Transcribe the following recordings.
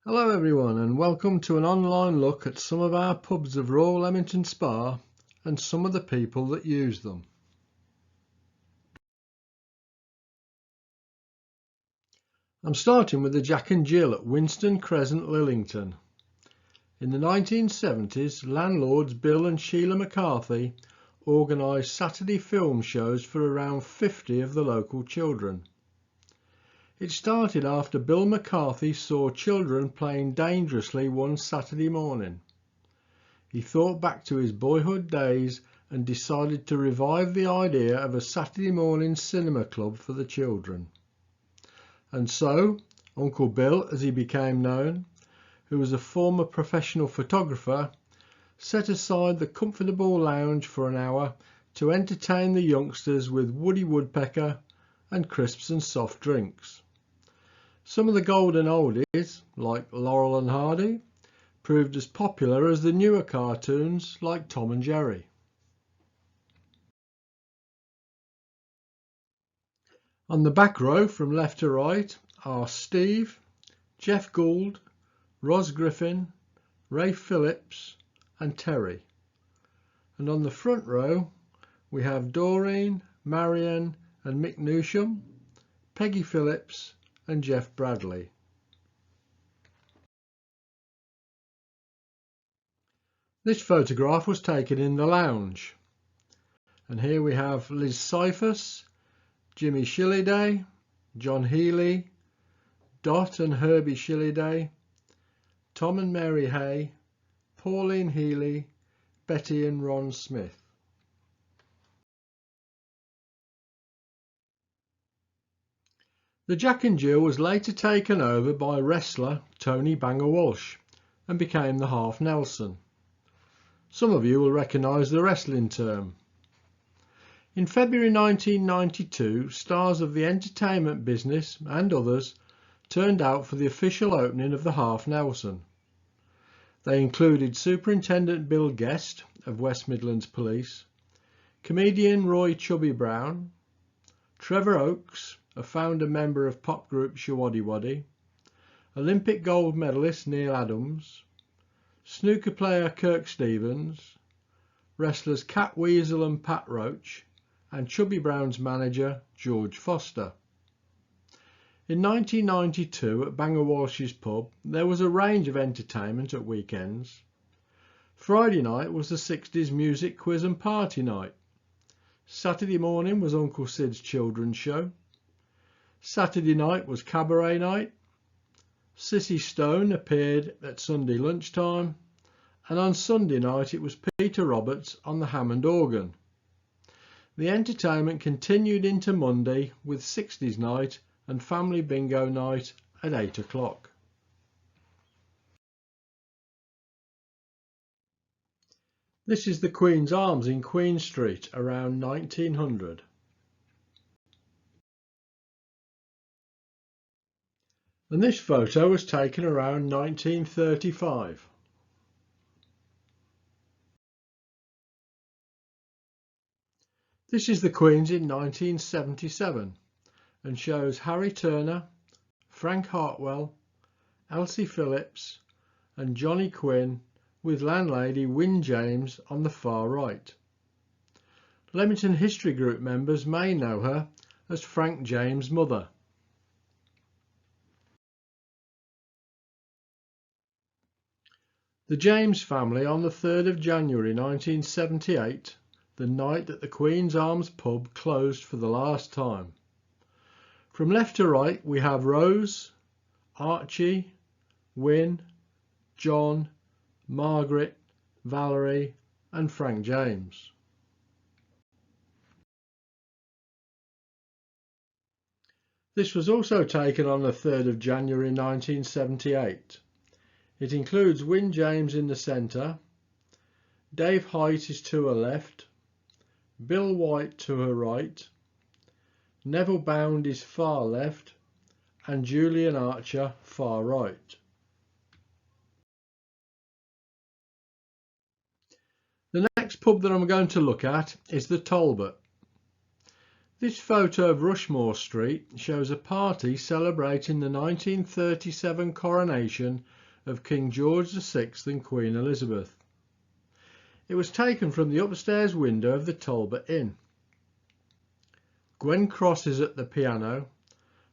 Hello everyone and welcome to an online look at some of our pubs of Royal Leamington Spa and some of the people that use them. I'm starting with the Jack and Jill at Winston, Crescent, Lillington. In the 1970s, landlords Bill and Sheila McCarthy organised Saturday film shows for around 50 of the local children. It started after Bill McCarthy saw children playing dangerously one Saturday morning. He thought back to his boyhood days and decided to revive the idea of a Saturday morning cinema club for the children. And so, Uncle Bill, as he became known, who was a former professional photographer, set aside the comfortable lounge for an hour to entertain the youngsters with Woody Woodpecker and crisps and soft drinks. Some of the golden oldies, like Laurel and Hardy, proved as popular as the newer cartoons like Tom and Jerry. On the back row from left to right are Steve, Jeff Gould, Ros Griffin, Ray Phillips and Terry. And on the front row we have Doreen, Marion and Mick Newsham, Peggy Phillips and Jeff Bradley. This photograph was taken in the lounge. And here we have Liz Cyphus, Jimmy Shilliday, John Healy, Dot and Herbie Shilliday, Tom and Mary Hay, Pauline Healy, Betty and Ron Smith. The Jack and Jill was later taken over by wrestler Tony Banger Walsh and became the Half Nelson. Some of you will recognise the wrestling term. In February 1992, stars of the entertainment business and others turned out for the official opening of the Half Nelson. They included Superintendent Bill Guest of West Midlands Police, comedian Roy Chubby Brown, Trevor Oakes, a founder member of pop group Shawaddy Waddy, Olympic gold medalist Neil Adams, snooker player Kirk Stevens, wrestlers Cat Weasel and Pat Roach, and Chubby Brown's manager George Foster. In 1992 at Banger Walsh's pub there was a range of entertainment at weekends. Friday night was the 60s music quiz and party night. Saturday morning was Uncle Sid's children's show. Saturday night was cabaret night. Sissy Stone appeared at Sunday lunchtime, and on Sunday night it was Peter Roberts on the Hammond organ. The entertainment continued into Monday with 60s night and family bingo night at 8 o'clock. This is the Queen's Arms in Queen Street around 1900. And this photo was taken around 1935. This is the Queen's in 1977 and shows Harry Turner, Frank Hartwell, Elsie Phillips and Johnny Quinn with landlady Wyn James on the far right. Leamington History Group members may know her as Frank James' mother. The James family on the 3rd of January 1978, the night that the Queen's Arms pub closed for the last time. From left to right we have Rose, Archie, Wyn, John, Margaret, Valerie and Frank James. This was also taken on the 3rd of January 1978. It includes Wyn James in the centre, Dave Height is to her left, Bill White to her right, Neville Bound is far left and Julian Archer far right. The next pub that I'm going to look at is the Talbot. This photo of Rushmore Street shows a party celebrating the 1937 coronation of King George VI and Queen Elizabeth. It was taken from the upstairs window of the Talbot Inn. Gwen Cross is at the piano,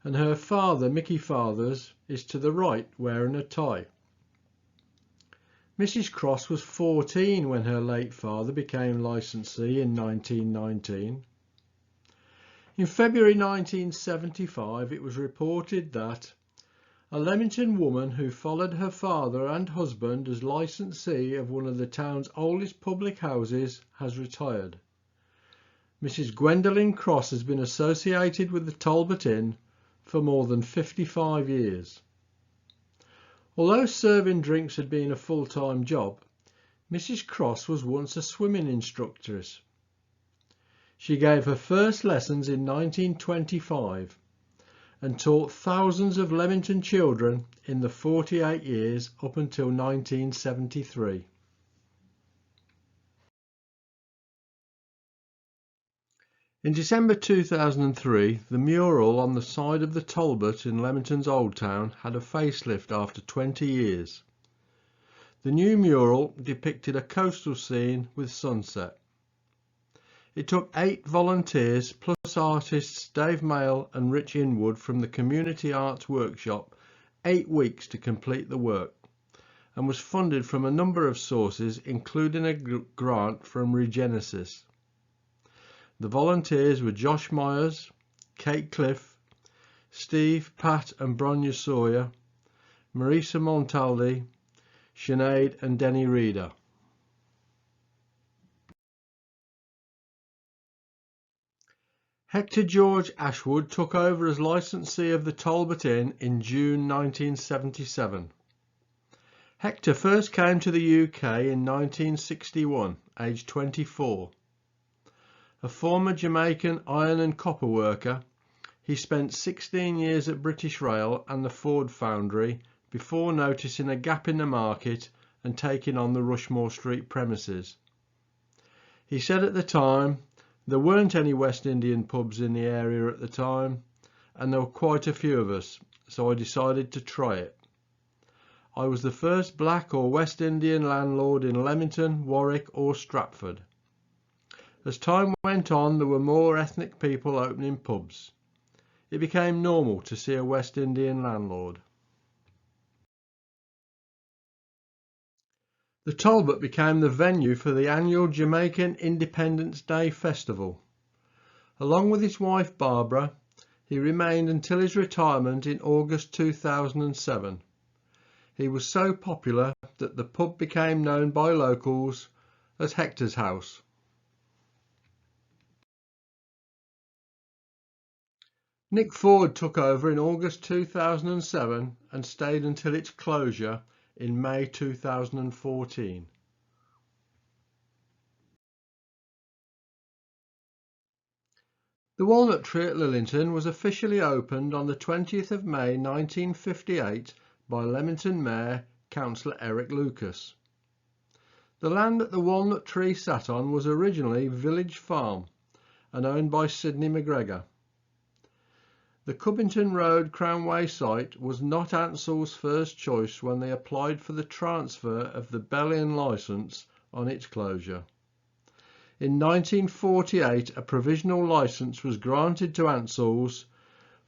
and her father, Mickey Fathers, is to the right wearing a tie. Mrs. Cross was 14 when her late father became licensee in 1919. In February 1975, it was reported that a Leamington woman who followed her father and husband as licensee of one of the town's oldest public houses has retired. Mrs. Gwendolyn Cross has been associated with the Talbot Inn for more than 55 years. Although serving drinks had been a full-time job, Mrs. Cross was once a swimming instructress. She gave her first lessons in 1925 and taught thousands of Leamington children in the 48 years up until 1973. In December 2003, the mural on the side of the Talbot in Leamington's Old Town had a facelift after 20 years. The new mural depicted a coastal scene with sunset. It took 8 volunteers plus artists Dave Mail and Rich Inwood from the Community Arts Workshop 8 weeks to complete the work, and was funded from a number of sources including a grant from Regenesis. The volunteers were Josh Myers, Kate Cliff, Steve, Pat and Bronya Sawyer, Marisa Montaldi, Sinead and Denny Reeder. Hector George Ashwood took over as licensee of the Talbot Inn in June 1977. Hector first came to the UK in 1961, aged 24. A former Jamaican iron and copper worker, he spent 16 years at British Rail and the Ford Foundry before noticing a gap in the market and taking on the Rushmore Street premises. He said at the time, there weren't any West Indian pubs in the area at the time, and there were quite a few of us, so I decided to try it. I was the first black or West Indian landlord in Leamington, Warwick or Stratford. As time went on, there were more ethnic people opening pubs. It became normal to see a West Indian landlord. The Talbot became the venue for the annual Jamaican Independence Day Festival. Along with his wife Barbara, he remained until his retirement in August 2007. He was so popular that the pub became known by locals as Hector's House. Nick Ford took over in August 2007 and stayed until its closure in May 2014. The Walnut Tree at Lillington was officially opened on the 20th of May 1958 by Leamington Mayor Councillor Eric Lucas. The land that the Walnut Tree sat on was originally Village Farm and owned by Sidney McGregor. The Cubbington Road Cranway site was not Ansell's first choice when they applied for the transfer of the Bell-Inn licence on its closure. In 1948, a provisional licence was granted to Ansell's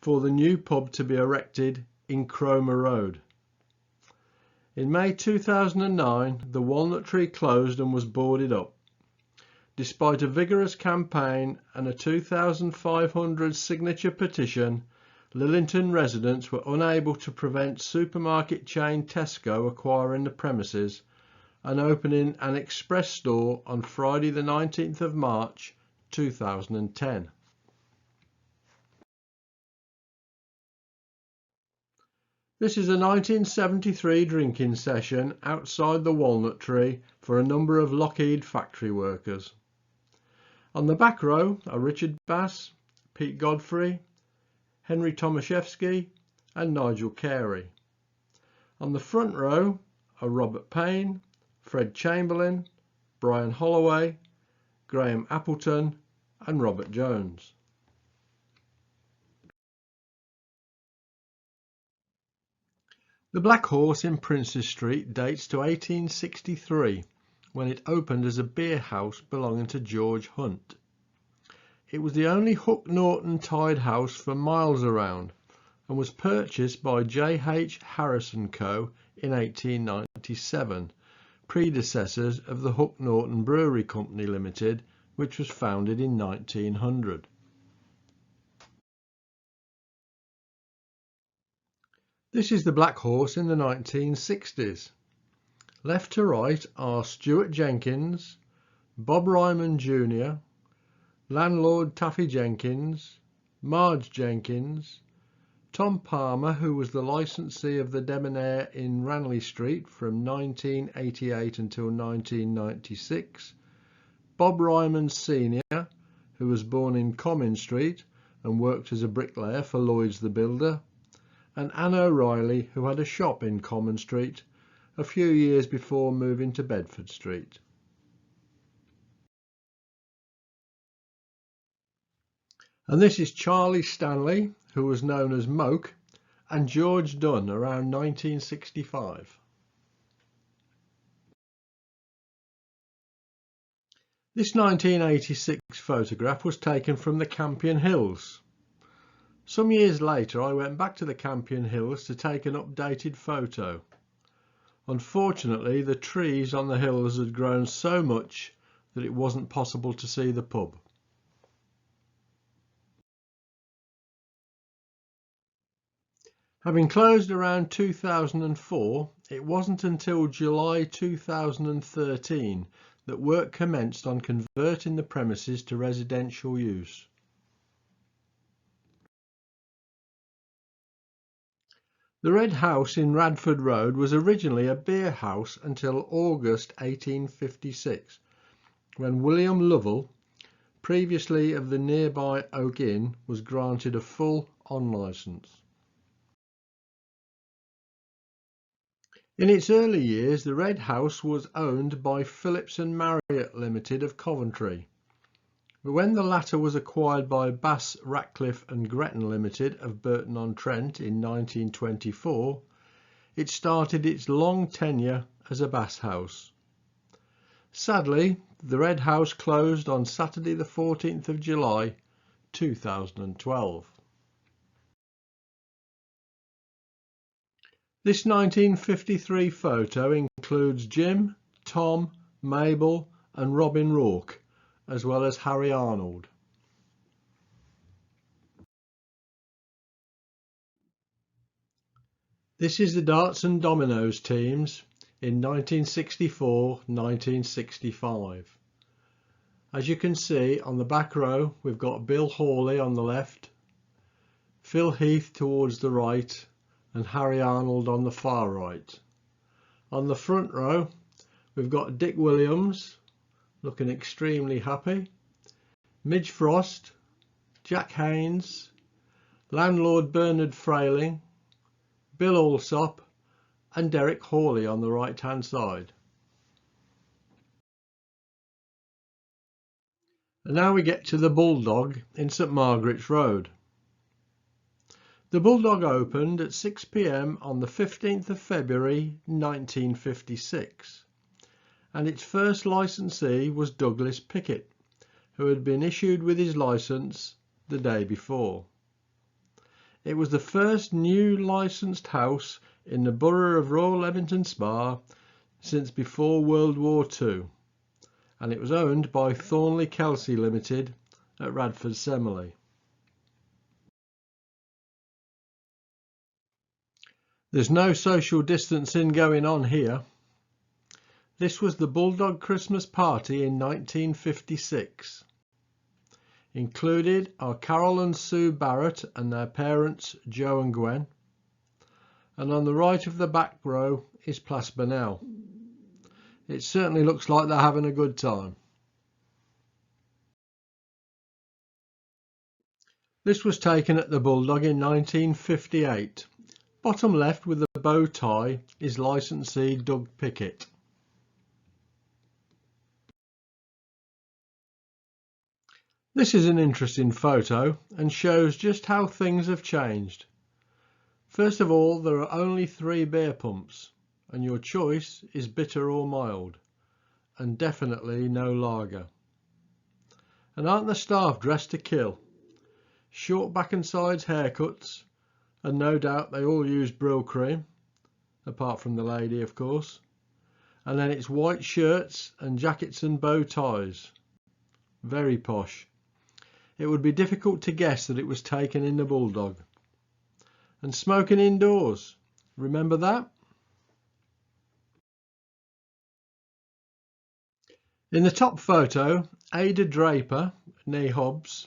for the new pub to be erected in Cromer Road. In May 2009, the Walnut Tree closed and was boarded up. Despite a vigorous campaign and a 2,500 signature petition, Lillington residents were unable to prevent supermarket chain Tesco acquiring the premises and opening an express store on Friday the 19th of March 2010. This is a 1973 drinking session outside the Walnut Tree for a number of Lockheed factory workers. On the back row are Richard Bass, Pete Godfrey, Henry Tomaszewski and Nigel Carey. On the front row are Robert Payne, Fred Chamberlain, Brian Holloway, Graham Appleton and Robert Jones. The Black Horse in Princes Street dates to 1863, when it opened as a beer house belonging to George Hunt. It was the only Hook Norton tied house for miles around and was purchased by J. H. Harris & Co. in 1897, predecessors of the Hook Norton Brewery Company Limited, which was founded in 1900. This is the Black Horse in the 1960s. Left to right are Stuart Jenkins, Bob Ryman Jr., landlord Taffy Jenkins, Marge Jenkins, Tom Palmer, who was the licensee of the Debonair in Ranelagh Street from 1988 until 1996, Bob Ryman Sr., who was born in Comyn Street and worked as a bricklayer for Lloyd's the Builder, and Anne O'Reilly, who had a shop in Comyn Street a few years before moving to Bedford Street. And this is Charlie Stanley, who was known as Moke, and George Dunn around 1965. This 1986 photograph was taken from the Campion Hills. Some years later I went back to the Campion Hills to take an updated photo. Unfortunately, the trees on the hills had grown so much that it wasn't possible to see the pub. Having closed around 2004, it wasn't until July 2013 that work commenced on converting the premises to residential use. The Red House in Radford Road was originally a beer house until August 1856, when William Lovell, previously of the nearby Oak Inn, was granted a full on licence. In its early years, the Red House was owned by Phillips and Marriott Limited of Coventry. But when the latter was acquired by Bass, Ratcliffe and Gretton Limited of Burton-on-Trent in 1924, it started its long tenure as a Bass house. Sadly, the Red House closed on Saturday the 14th of July 2012. This 1953 photo includes Jim, Tom, Mabel and Robin Rourke, as well as Harry Arnold. This is the darts and dominoes teams in 1964-1965. As you can see on the back row, we've got Bill Hawley on the left, Phil Heath towards the right and Harry Arnold on the far right. On the front row, we've got Dick Williams looking extremely happy, Midge Frost, Jack Haynes, landlord Bernard Frayling, Bill Allsop and Derek Hawley on the right hand side. And now we get to the Bulldog in St Margaret's Road. The Bulldog opened at 6 p.m. on the 15th of February 1956, and its first licensee was Douglas Pickett, who had been issued with his licence the day before. It was the first new licensed house in the borough of Royal Leamington Spa since before World War II, and it was owned by Thornley Kelsey Limited at Radford Semley. There's no social distancing going on here. This was the Bulldog Christmas party in 1956. Included are Carol and Sue Barrett and their parents Joe and Gwen, and on the right of the back row is Plas Burnell. It certainly looks like they're having a good time. This was taken at the Bulldog in 1958. Bottom left with the bow tie is licensee Doug Pickett. This is an interesting photo and shows just how things have changed. First of all, there are only 3 beer pumps, and your choice is bitter or mild, and definitely no lager. And aren't the staff dressed to kill? Short back and sides haircuts, and no doubt they all use Brill cream, apart from the lady, of course. And then it's white shirts and jackets and bow ties. Very posh. It would be difficult to guess that it was taken in the Bulldog. And smoking indoors. Remember that? In the top photo, Ada Draper, née Hobbs,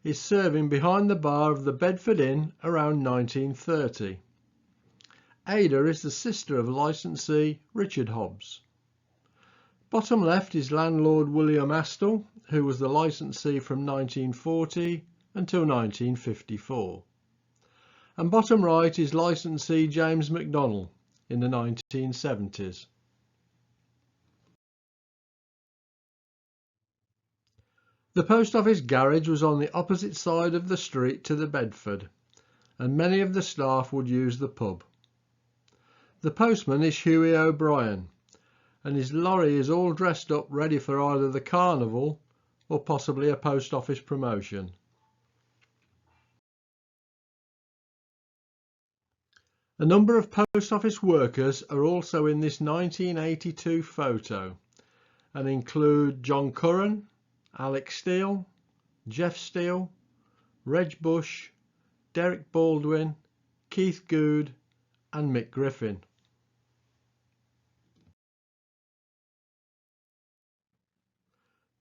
is serving behind the bar of the Bedford Inn around 1930. Ada is the sister of licensee Richard Hobbs. Bottom left is landlord William Astle, who was the licensee from 1940 until 1954. And bottom right is licensee James Mcdonnell in the 1970s. The post office garage was on the opposite side of the street to the Bedford, and many of the staff would use the pub. The postman is Hughie O'Brien, and his lorry is all dressed up ready for either the carnival or possibly a post office promotion. A number of post office workers are also in this 1982 photo and include John Curran, Alex Steele, Jeff Steele, Reg Bush, Derek Baldwin, Keith Good and Mick Griffin.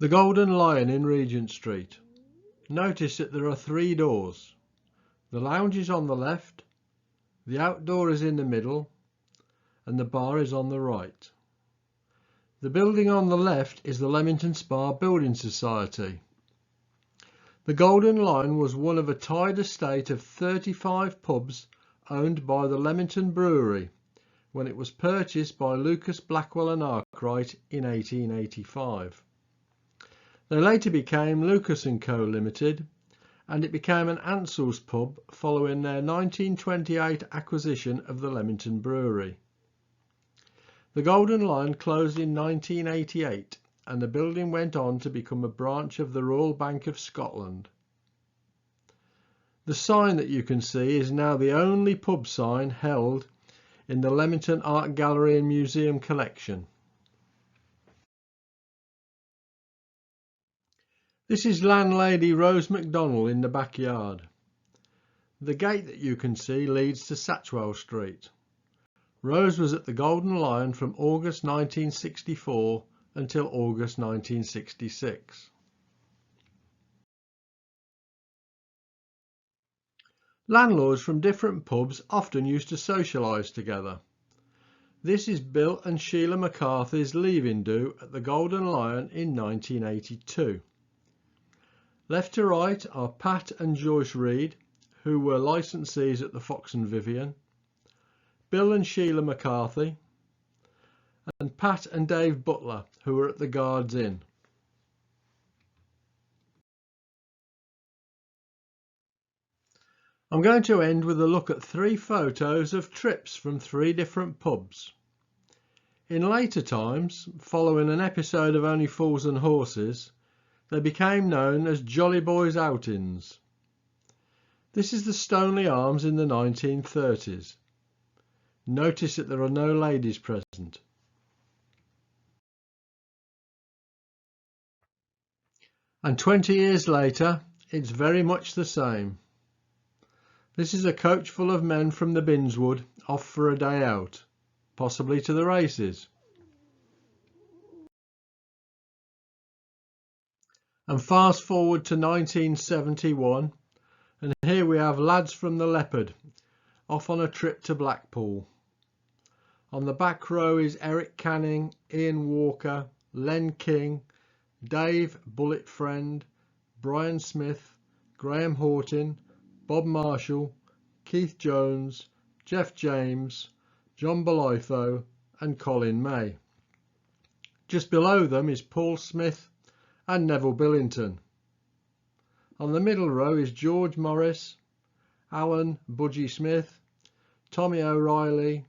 The Golden Lion in Regent Street. Notice that there are 3 doors. The lounge is on the left, the outdoor is in the middle, and the bar is on the right. The building on the left is the Leamington Spa Building Society. The Golden Lion was one of a tied estate of 35 pubs owned by the Leamington Brewery when it was purchased by Lucas Blackwell and Arkwright in 1885. They later became Lucas & Co Limited, and it became an Ansell's pub following their 1928 acquisition of the Leamington Brewery. The Golden Lion closed in 1988 and the building went on to become a branch of the Royal Bank of Scotland. The sign that you can see is now the only pub sign held in the Leamington Art Gallery and Museum collection. This is landlady Rose Mcdonnell in the backyard. The gate that you can see leads to Satchwell Street. Rose was at the Golden Lion from August 1964 until August 1966. Landlords from different pubs often used to socialise together. This is Bill and Sheila McCarthy's leaving do at the Golden Lion in 1982. Left to right are Pat and Joyce Reed, who were licensees at the Fox and Vivian, Bill and Sheila McCarthy, and Pat and Dave Butler, who were at the Guards Inn. I'm going to end with a look at 3 photos of trips from 3 different pubs. In later times, following an episode of Only Fools and Horses, they became known as Jolly Boys Outings. This is the Stony Arms in the 1930s. Notice that there are no ladies present. And 20 years later, it's very much the same. This is a coach full of men from the Binswood off for a day out, possibly to the races. And fast forward to 1971, and here we have lads from the Leopard off on a trip to Blackpool. On the back row is Eric Canning, Ian Walker, Len King, Dave Bullet Friend, Brian Smith, Graham Horton, Bob Marshall, Keith Jones, Jeff James, John Bolitho and Colin May. Just below them is Paul Smith and Neville Billington. On the middle row is George Morris, Alan Budgie Smith, Tommy O'Reilly,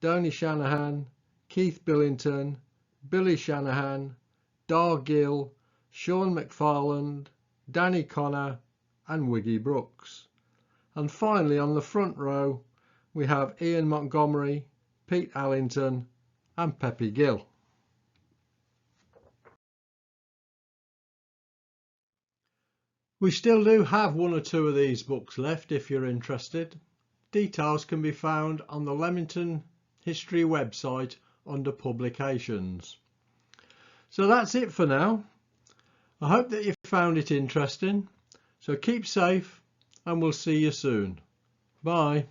Donny Shanahan, Keith Billington, Billy Shanahan, Dar Gill, Sean McFarland, Danny Connor and Wiggy Brooks. And finally on the front row we have Ian Montgomery, Pete Allington and Peppy Gill. We still do have one or two of these books left if you're interested. Details can be found on the Leamington History website under publications. So that's it for now. I hope that you found it interesting. So keep safe and we'll see you soon. Bye.